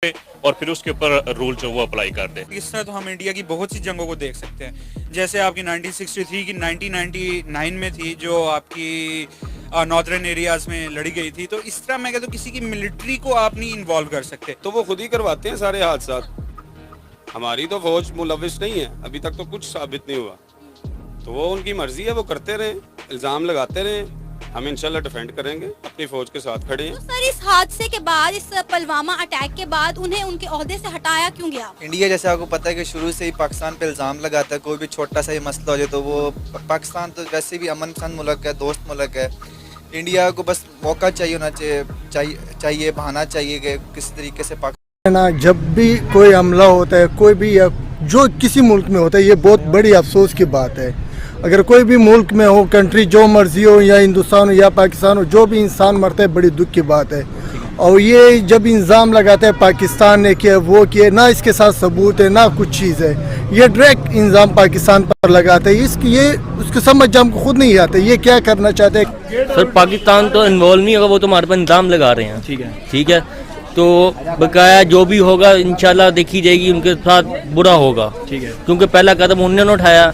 اور پھر اس کے اوپر رول جو وہ اپلائی کر دے. اس طرح تو ہم انڈیا کی بہت سی جنگوں کو دیکھ سکتے ہیں، جیسے آپ کی 1963 کی 1999 میں تھی جو آپ کی ناردرن ایریاز میں لڑی گئی تھی. تو اس طرح میں کہتا ہوں کسی کی ملٹری کو آپ نہیں انوالو کر سکتے. تو وہ خود ہی کرواتے ہیں سارے حادثات. ہماری تو فوج ملوث نہیں ہے، ابھی تک تو کچھ ثابت نہیں ہوا. تو وہ ان کی مرضی ہے، وہ کرتے رہیں، الزام لگاتے رہیں. ہم انشاءاللہ ڈیفینڈ کریں گے، اپنی فوج کے ساتھ کھڑے ہیں. سر اس حادثے کے بعد، اس پلوامہ اٹیک کے بعد انہیں ان کے عہدے سے ہٹایا کیوں گیا؟ انڈیا جیسے آپ کو پتہ ہے کہ شروع سے ہی پاکستان پہ الزام لگاتا ہے، کوئی بھی چھوٹا سا ہی مسئلہ ہو جائے تو وہ پاکستان تو ویسے بھی امن پسند ملک ہے، دوست ملک ہے. انڈیا کو بس موقع چاہیے ہونا چاہیے بہانا چاہیے کہ کس طریقے سے جب بھی کوئی حملہ ہوتا ہے، کوئی بھی جو کسی ملک میں ہوتا ہے، یہ بہت بڑی افسوس کی بات ہے. اگر کوئی بھی ملک میں ہو، کنٹری جو مرضی ہو، یا ہندوستان ہو یا پاکستان ہو، جو بھی انسان مرتا ہے بڑی دکھ کی بات ہے. اور یہ جب الزام لگاتے ہیں پاکستان نے کیا وہ کیا، نہ اس کے ساتھ ثبوت ہے نہ کچھ چیز ہے، یہ ڈائریکٹ الزام پاکستان پر لگاتے ہیں. اس کو سمجھ ہم کو خود نہیں آتے یہ کیا کرنا چاہتے ہیں. سر پاکستان تو انوالو نہیں ہوگا، وہ تو ہمارے پر الزام لگا رہے ہیں. ٹھیک ہے تو بقایا جو بھی ہوگا انشاءاللہ دیکھی جائے گی، ان کے ساتھ برا ہوگا. کیونکہ پہلا قدم انہوں نے اٹھایا،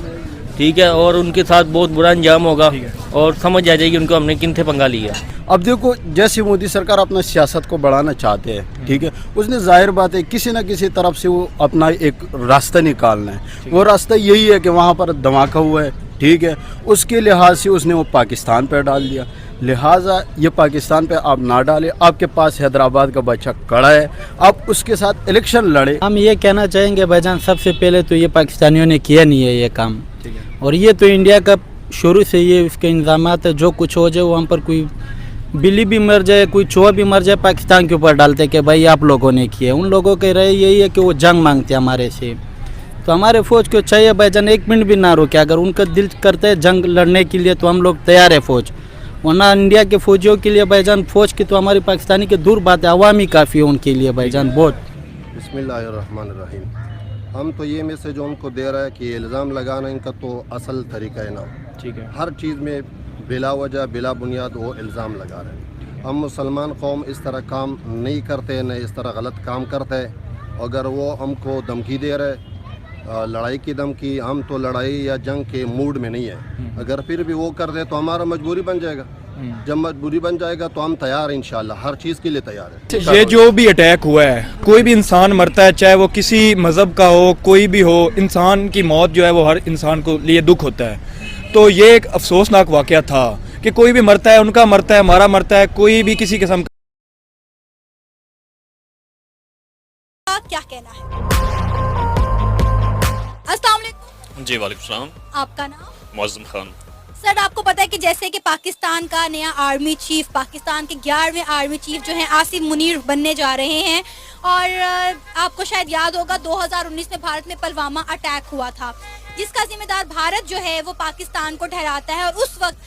ٹھیک ہے، اور ان کے ساتھ بہت برا انجام ہوگا اور سمجھ آ جائے گی ان کو ہم نے کن سے پنگا لیا. اب دیکھو جیسے مودی سرکار اپنا سیاست کو بڑھانا چاہتے ہیں، ٹھیک ہے، اس نے ظاہر بات ہے کسی نہ کسی طرف سے وہ اپنا ایک راستہ نکالنا ہے. وہ راستہ یہی ہے کہ وہاں پر دھماکہ ہوا ہے، ٹھیک ہے، اس کے لحاظ سے اس نے وہ پاکستان پہ ڈال دیا. لہٰذا یہ پاکستان پہ آپ نہ ڈالیں. آپ کے پاس حیدرآباد کا بچہ کڑا ہے، آپ اس کے ساتھ الیکشن لڑے. ہم یہ کہنا چاہیں گے بھائی جان، سب سے پہلے تو یہ پاکستانیوں نے کیا نہیں ہے یہ کام، اور یہ تو انڈیا کا شروع سے یہ اس کے انتظامات ہے. جو کچھ ہو جائے وہ ہم پر کوئی بلی بھی مر جائے، کوئی چوہا بھی مر جائے، پاکستان کے اوپر ڈالتے کہ بھائی آپ لوگوں نے کیے. ان لوگوں کے رہے یہی ہے کہ وہ جنگ مانگتے ہیں ہمارے سے. تو ہمارے فوج کو چاہیے بھائی جان ایک منٹ بھی نہ روکے. اگر ان کا دل کرتا ہے جنگ لڑنے کے لیے تو ہم لوگ تیار ہے فوج. ورنہ انڈیا کے فوجیوں کے لیے بھائی جان فوج کی تو ہماری پاکستانی کے دور بات ہے، عوامی کافی ہے ان کے لیے بھائی جان بہت. بسم اللہ الرحمن الرحیم. ہم تو یہ میسیج ان کو دے رہا ہے کہ الزام لگانا ان کا تو اصل طریقہ ہے نا. ٹھیک ہے، ہر چیز میں بلا وجہ بلا بنیاد وہ الزام لگا رہے ہیں. ہم مسلمان قوم اس طرح کام نہیں کرتے، نہ اس طرح غلط کام کرتے. اگر وہ ہم کو دھمکی دے رہے، لڑائی کی دھمکی، ہم تو لڑائی یا جنگ کے موڈ میں نہیں ہے. اگر پھر بھی وہ کر دے تو ہمارا مجبوری بن جائے گا. جب مجبوری بن جائے گا تو ہم تیار ہیں، انشاءاللہ ہر چیز کے لیے تیار ہیں. یہ جو بھی اٹیک ہوا ہے، کوئی بھی انسان مرتا ہے، چاہے وہ کسی مذہب کا ہو، کوئی بھی ہو، انسان کی موت جو ہے وہ ہر انسان کو لیے دکھ ہوتا ہے. تو یہ ایک افسوسناک واقعہ تھا کہ کوئی بھی مرتا ہے، ان کا مرتا ہے، ہمارا مرتا ہے، کوئی بھی کسی قسم کا. کیا کہنا ہے؟ السلام علیکم. جی وعلیکم السلام. آپ کا نام؟ معظم خان. سر آپ کو پتہ ہے کہ جیسے کہ پاکستان کا نیا آرمی چیف، پاکستان کے 11ویں آرمی چیف جو ہیں عاصم منیر بننے جا رہے ہیں، اور آپ کو شاید یاد ہوگا 2019 میں بھارت میں پلوامہ اٹیک ہوا تھا جس کا ذمہ دار بھارت جو ہے وہ پاکستان کو ٹھہراتا ہے، اور اس وقت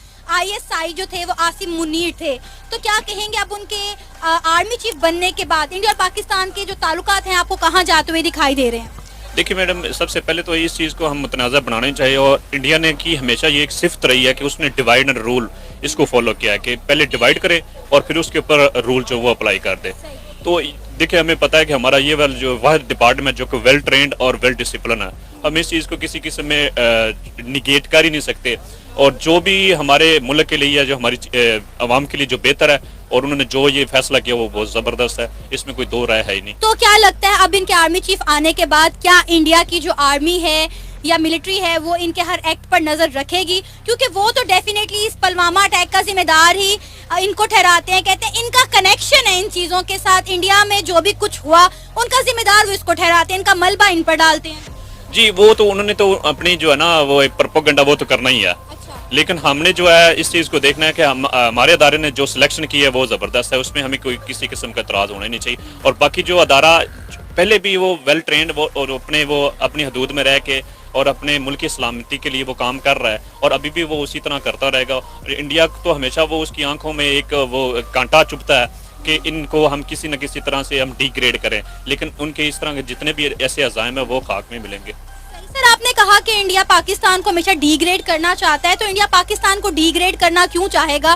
ISI جو تھے وہ عاصم منیر تھے. تو کیا کہیں گے اب ان کے آرمی چیف بننے کے بعد انڈیا اور پاکستان کے جو تعلقات ہیں آپ کو کہاں جاتے ہوئے دکھائی دے رہے ہیں؟ دیکھیے میڈم، سب سے پہلے تو اس چیز کو ہم متنازع بنانا چاہیے، اور انڈیا نے کی ہمیشہ یہ ایک صفت رہی ہے کہ اس نے ڈیوائڈ اینڈ رول اس کو فالو کیا ہے کہ پہلے ڈیوائڈ کرے اور پھر اس کے اوپر رول جو وہ اپلائی کر دے. تو دیکھیں ہمیں پتہ ہے کہ ہمارا یہ جو واحد ڈپارٹمنٹ جو کہ ویل ٹرینڈ اور ویل ڈسپلن ہے، ہم اس چیز کو کسی قسم میں نگیٹ کر ہی نہیں سکتے. اور جو بھی ہمارے ملک کے لیے جو ہماری عوام کے لیے جو بہتر ہے، اور انہوں نے جو یہ فیصلہ کیا وہ بہت زبردست ہے، اس میں کوئی دو رائے ہے ہی نہیں. تو کیا لگتا ہے اب ان کے آرمی چیف آنے کے بعد کیا انڈیا کی جو آرمی ہے یا ملٹری ہے وہ ان کے ہر ایکٹ پر نظر رکھے گی؟ کیونکہ وہ تو ڈیفینیٹلی اس پلوامہ اٹیک کا ذمہ دار ہی ان کو ٹھہراتے ہیں، کہتے ہیں ان کا کنیکشن ہے ان چیزوں کے ساتھ. انڈیا میں جو بھی کچھ ہوا ان کا ذمہ دار وہ اس کو ٹھہراتے ہیں، ان کا ملبہ ان پر ڈالتے ہیں. جی وہ تو انہوں نے تو اپنی جو ہے نا وہ ایک پروپیگنڈا وہ تو کرنا ہی ہے. لیکن ہم نے جو ہے اس چیز کو دیکھنا ہے کہ ہمارے ادارے نے جو سلیکشن کی ہے وہ زبردست ہے، اس میں ہمیں کوئی کسی قسم کا اعتراض ہونا نہیں چاہیے. اور باقی جو ادارہ پہلے بھی وہ ویل ٹرینڈ اور اپنی حدود میں رہ کے اور اپنے ملک کی سلامتی کے لیے وہ کام کر رہا ہے، اور ابھی بھی وہ اسی طرح کرتا رہے گا. اور انڈیا تو ہمیشہ وہ اس کی آنکھوں میں ایک وہ کانٹا چبھتا ہے کہ ان کو ہم کسی نہ کسی طرح سے ہم ڈی گریڈ کریں، لیکن ان کے اس طرح کے جتنے بھی ایسے عزائم ہیں وہ خاک میں ملیں گے. سر آپ نے کہا کہ انڈیا پاکستان کو ہمیشہ ڈی گریڈ کرنا چاہتا ہے، تو انڈیا پاکستان کو ڈی گریڈ کرنا کیوں چاہے گا؟